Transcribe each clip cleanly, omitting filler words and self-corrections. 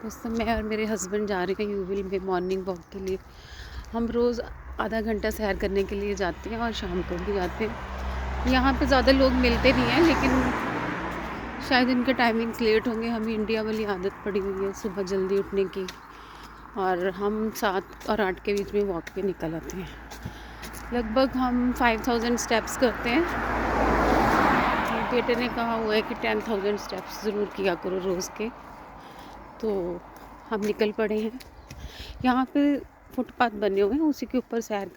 दोस्तों मैं और मेरे हस्बैंड जा रहे हैं यूविल में मॉर्निंग वॉक के लिए। हम रोज़ आधा घंटा सैर करने के लिए जाते हैं और शाम को भी जाते हैं। यहाँ पे ज़्यादा लोग मिलते नहीं हैं, लेकिन शायद इनके टाइमिंग्स लेट होंगे। हमें इंडिया वाली आदत पड़ी हुई है सुबह जल्दी उठने की, और हम 7 और 8 के बीच में वॉक पे निकल आते हैं। लगभग हम 5000 स्टेप्स करते हैं। बेटे ने कहा हुआ है कि 10,000 स्टेप्स ज़रूर किया करो रोज़ के, तो हम निकल पड़े हैं। यहाँ पे फुटपाथ बने हुए हैं, उसी के ऊपर सैर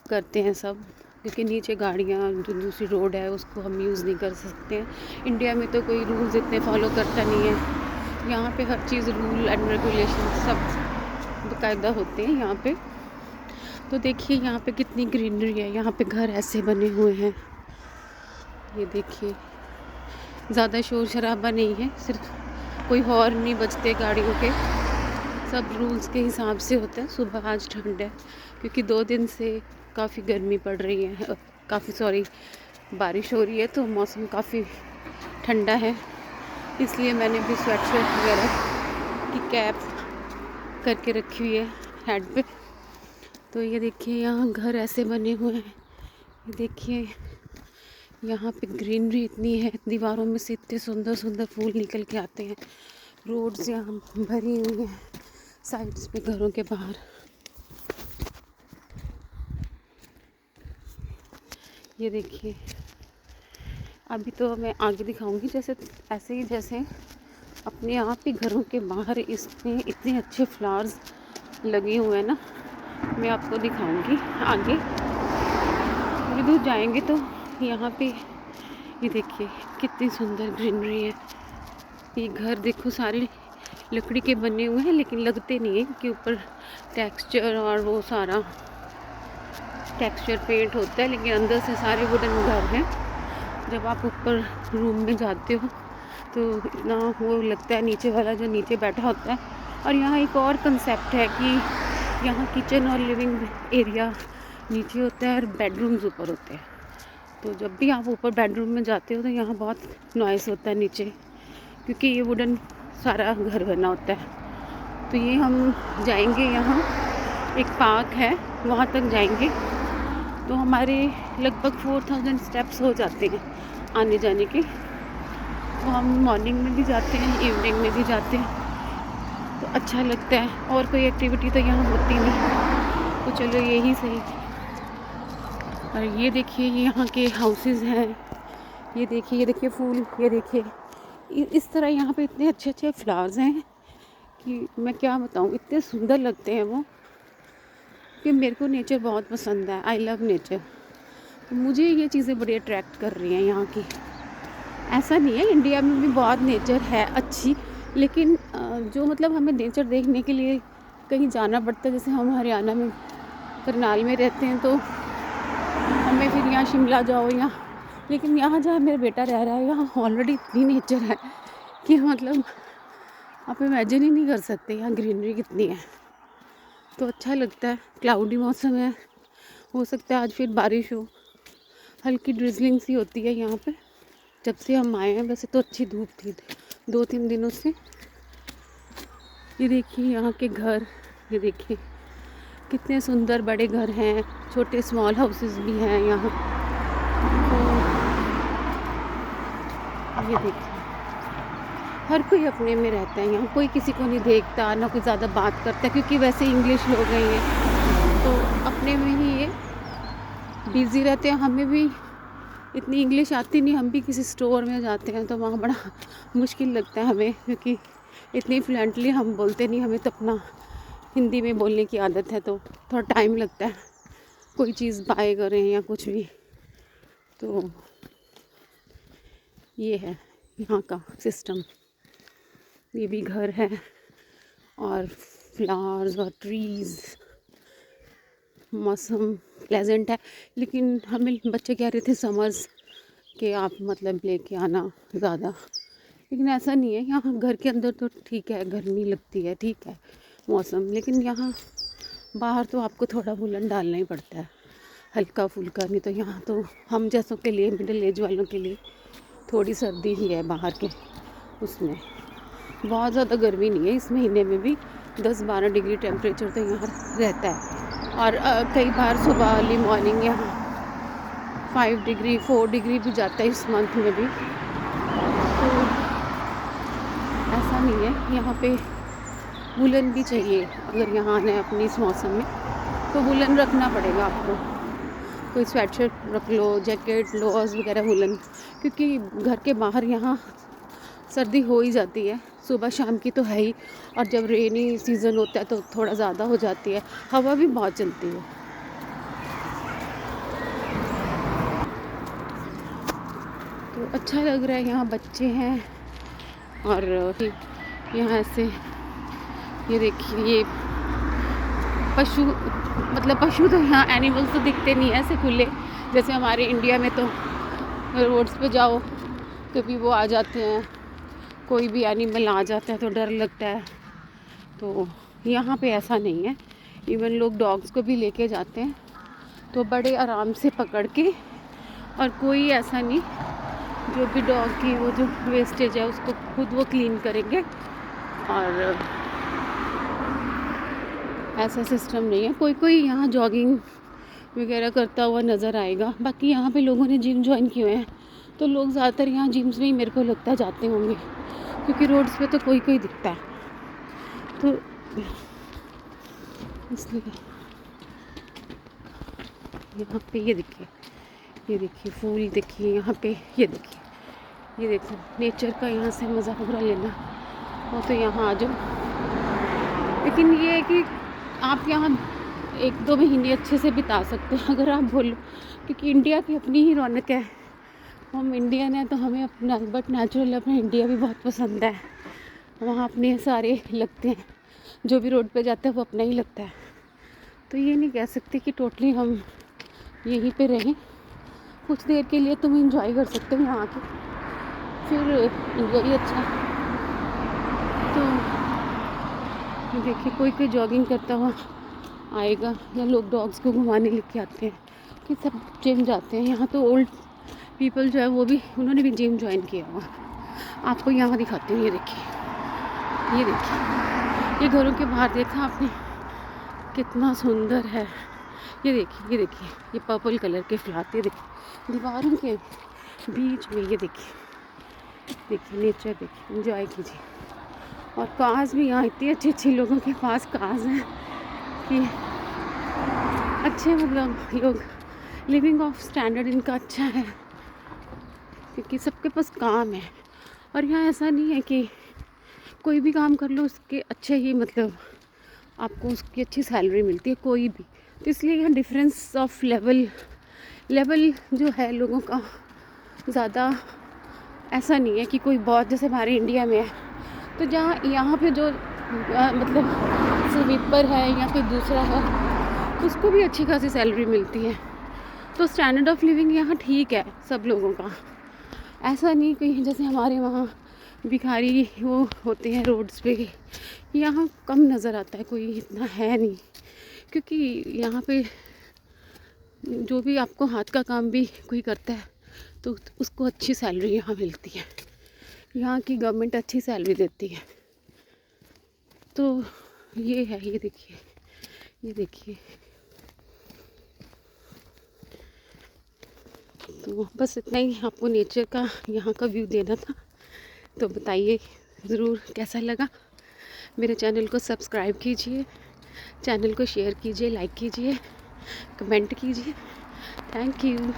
करते हैं सब, क्योंकि नीचे गाड़ियाँ जो दूसरी रोड है उसको हम यूज़ नहीं कर सकते हैं। इंडिया में तो कोई रूल्स इतने फॉलो करता नहीं है। यहाँ पे हर चीज़ रूल एंड रेगुलेशन सब बाकायदा होते हैं यहाँ पे। तो देखिए यहाँ पे कितनी ग्रीनरी है। यहाँ पे घर ऐसे बने हुए हैं, ये देखिए। ज़्यादा शोर शराबा नहीं है, सिर्फ कोई हॉर्न नहीं बजते गाड़ियों के, सब रूल्स के हिसाब से होता है। सुबह आज ठंड है क्योंकि 2 दिन से काफ़ी गर्मी पड़ रही है, बारिश हो रही है, तो मौसम काफ़ी ठंडा है। इसलिए मैंने भी स्वेटशर्ट वगैरह की कैप करके रखी हुई है हेड पे। तो ये देखिए यहाँ घर ऐसे बने हुए हैं, ये देखिए यहाँ पे ग्रीनरी इतनी है, दीवारों में से इतने सुंदर सुंदर फूल निकल के आते हैं। रोड्स यहाँ भरी हुई हैं साइड्स पे घरों के बाहर। ये देखिए, अभी तो मैं आगे दिखाऊंगी, जैसे ऐसे ही जैसे अपने आप ही घरों के बाहर इसमें इतने अच्छे फ्लावर्स लगे हुए हैं ना, मैं आपको दिखाऊंगी आगे। थोड़ी दूर जाएंगे तो यहाँ पे ये देखिए कितनी सुंदर ग्रीनरी है। ये घर देखो सारे लकड़ी के बने हुए हैं, लेकिन लगते नहीं है क्योंकि ऊपर टेक्सचर और वो सारा टेक्सचर पेंट होता है, लेकिन अंदर से सारे वुडन घर हैं। जब आप ऊपर रूम में जाते हो तो इतना वो लगता है, नीचे वाला जो नीचे बैठा होता है। और यहाँ एक और कंसेप्ट है कि यहाँ किचन और लिविंग एरिया नीचे होता है और बेडरूम्स ऊपर होते हैं। तो जब भी आप ऊपर बेडरूम में जाते हो तो यहाँ बहुत नॉइस होता है नीचे, क्योंकि ये वुडन सारा घर बना होता है। तो ये हम जाएंगे, यहाँ एक पार्क है वहाँ तक जाएंगे, तो हमारे लगभग 4000 स्टेप्स हो जाते हैं आने जाने के। तो हम मॉर्निंग में भी जाते हैं, इवनिंग में भी जाते हैं, तो अच्छा लगता है। और कोई एक्टिविटी तो यहाँ होती नहीं, तो चलो यही सही। और ये देखिए यहाँ के हाउसेस हैं, ये देखिए फूल, ये देखिए इस तरह यहाँ पे इतने अच्छे अच्छे फ्लावर्स हैं कि मैं क्या बताऊँ, इतने सुंदर लगते हैं वो, कि मेरे को नेचर बहुत पसंद है। I love nature. तो मुझे ये चीज़ें बड़ी अट्रैक्ट कर रही हैं यहाँ की। ऐसा नहीं है, इंडिया में भी बहुत नेचर है अच्छी, लेकिन जो मतलब हमें नेचर देखने के लिए कहीं जाना पड़ता है। जैसे हम हरियाणा में करनाल में रहते हैं, तो हमें फिर यहाँ शिमला जाओ यहाँ, लेकिन यहाँ जहाँ मेरा बेटा रह रहा है यहाँ ऑलरेडी इतनी नेचर है कि मतलब आप इमेजिन ही नहीं कर सकते यहाँ ग्रीनरी कितनी है। तो अच्छा लगता है। क्लाउडी मौसम है, हो सकता है आज फिर बारिश हो, हल्की ड्रिजलिंग सी होती है यहाँ पे जब से हम आए हैं। वैसे तो अच्छी धूप थी 2-3 दिनों से। ये देखिए यहाँ के घर, ये देखिए कितने सुंदर बड़े घर हैं, छोटे स्मॉल हाउसेस भी हैं यहाँ। तो ये देखिए हर कोई अपने में रहता है यहाँ, कोई किसी को नहीं देखता, ना कोई ज़्यादा बात करता, क्योंकि वैसे इंग्लिश लोग हैं ये, तो अपने में ही ये बिज़ी रहते हैं। हमें भी इतनी इंग्लिश आती नहीं, हम भी किसी स्टोर में जाते हैं तो वहाँ बड़ा मुश्किल लगता है हमें, क्योंकि इतनी फ्लुएंटली हम बोलते नहीं। हमें तो अपना हिंदी में बोलने की आदत है, तो थोड़ा टाइम लगता है कोई चीज़ बाय करें या कुछ भी। तो ये है यहाँ का सिस्टम। ये भी घर है और फ्लावर्स और ट्रीज़। मौसम प्लेजेंट है, लेकिन हमें बच्चे कह रहे थे समर्स के आप मतलब लेके आना ज़्यादा, लेकिन ऐसा नहीं है। यहाँ घर के अंदर तो ठीक है, गर्मी लगती है, ठीक है मौसम, लेकिन यहाँ बाहर तो आपको थोड़ा वूलन डालना ही पड़ता है, हल्का फुल्का। नहीं तो यहाँ तो हम जैसों के लिए, मिडिल एज वालों के लिए थोड़ी सर्दी ही है बाहर के उसमें। बहुत ज़्यादा गर्मी नहीं है इस महीने में भी, 10-12 डिग्री टेम्परेचर तो यहाँ रहता है। और कई बार सुबह अर्ली मॉर्निंग यहाँ 5 डिग्री 4 डिग्री भी जाता है इस मंथ में भी। तो ऐसा नहीं है, यहाँ पे वुलन भी चाहिए अगर यहाँ आना है अपनी इस मौसम में, तो वुलन रखना पड़ेगा आपको। कोई स्वेटशर्ट रख लो, जैकेट, लोअर्स वगैरह वुलन, क्योंकि घर के बाहर यहाँ सर्दी हो ही जाती है, सुबह शाम की तो है ही, और जब रेनी सीज़न होता है तो थोड़ा ज़्यादा हो जाती है, हवा भी बहुत चलती है। तो अच्छा लग रहा है, यहाँ बच्चे हैं और यहाँ ऐसे ये देखिए, ये पशु, मतलब पशु तो यहाँ एनिमल्स तो दिखते नहीं है ऐसे खुले, जैसे हमारे इंडिया में तो रोड्स पे जाओ तो भी वो आ जाते हैं, कोई भी एनिमल आ जाता है तो डर लगता है। तो यहाँ पे ऐसा नहीं है, इवन लोग डॉग्स को भी लेके जाते हैं तो बड़े आराम से पकड़ के, और कोई ऐसा नहीं, जो भी डॉग की वो जो वेस्टेज है उसको खुद वो क्लीन करेंगे, और ऐसा सिस्टम नहीं है। कोई कोई यहाँ जॉगिंग वगैरह करता हुआ नज़र आएगा, बाकी यहाँ पे लोगों ने जिम ज्वाइन किए हैं, तो लोग ज़्यादातर यहाँ जिम्स में ही मेरे को लगता है जाते होंगे, क्योंकि रोड्स पे तो कोई कोई दिखता है, तो इसलिए यहाँ पे ये देखिए फूल देखिए, यहाँ पे ये देखिए, ये देखो नेचर का यहाँ से मज़ा पूरा लेना हो तो यहाँ आ जाओ। लेकिन ये है कि आप यहाँ 1-2 महीने अच्छे से बिता सकते हैं अगर आप बोलो, क्योंकि इंडिया की अपनी ही रौनक है, हम इंडियन हैं तो हमें अपना, बट नेचुरल अपना इंडिया भी बहुत पसंद है। वहाँ अपने सारे लगते हैं, जो भी रोड पे जाता है वो अपना ही लगता है। तो ये नहीं कह सकते कि टोटली हम यहीं पे रहें, कुछ देर के लिए तुम एंजॉय कर सकते हो यहाँ आके, फिर इंडिया ही अच्छा है। तो देखिए कोई कोई जॉगिंग करता हुआ आएगा, या लोग डॉग्स को घुमाने लेके आते हैं, कि सब जिम जाते हैं। यहाँ तो ओल्ड पीपल जो है वो भी, उन्होंने भी जिम ज्वाइन किया हुआ। आपको यहाँ दिखाती हूँ, ये देखिए, ये घरों के बाहर देखा आपने कितना सुंदर है। ये देखिए, ये पर्पल कलर के फ्लावर, ये देखिए दीवारों के बीच में, ये देखिए नेचर देखिए, एंजॉय कीजिए। और कार्स भी यहाँ इतनी अच्छी अच्छी लोगों के पास कार्स हैं कि अच्छे, मतलब लोग लिविंग ऑफ स्टैंडर्ड इनका अच्छा है, क्योंकि सबके पास काम है। और यहाँ ऐसा नहीं है कि कोई भी काम कर लो उसके अच्छे ही, मतलब आपको उसकी अच्छी सैलरी मिलती है कोई भी। तो इसलिए यहाँ डिफरेंस ऑफ लेवल जो है लोगों का, ज़्यादा ऐसा नहीं है कि कोई बहुत, जैसे हमारे इंडिया में है तो जहाँ यहाँ पे जो मतलब स्वीपर है या फिर दूसरा है, उसको भी अच्छी खासी सैलरी मिलती है। तो स्टैंडर्ड ऑफ लिविंग यहाँ ठीक है सब लोगों का, ऐसा नहीं कहीं जैसे हमारे वहाँ भिखारी वो होते हैं रोड्स पे, यहाँ कम नज़र आता है, कोई इतना है नहीं, क्योंकि यहाँ पे जो भी आपको हाथ का काम भी कोई करता है तो उसको अच्छी सैलरी यहाँ मिलती है, यहाँ की गवर्नमेंट अच्छी सैलरी देती है। तो ये है, ये देखिए तो बस इतना ही आपको नेचर का यहाँ का व्यू देना था। तो बताइए ज़रूर कैसा लगा। मेरे चैनल को सब्सक्राइब कीजिए, चैनल को शेयर कीजिए, लाइक कीजिए, कमेंट कीजिए। Thank you.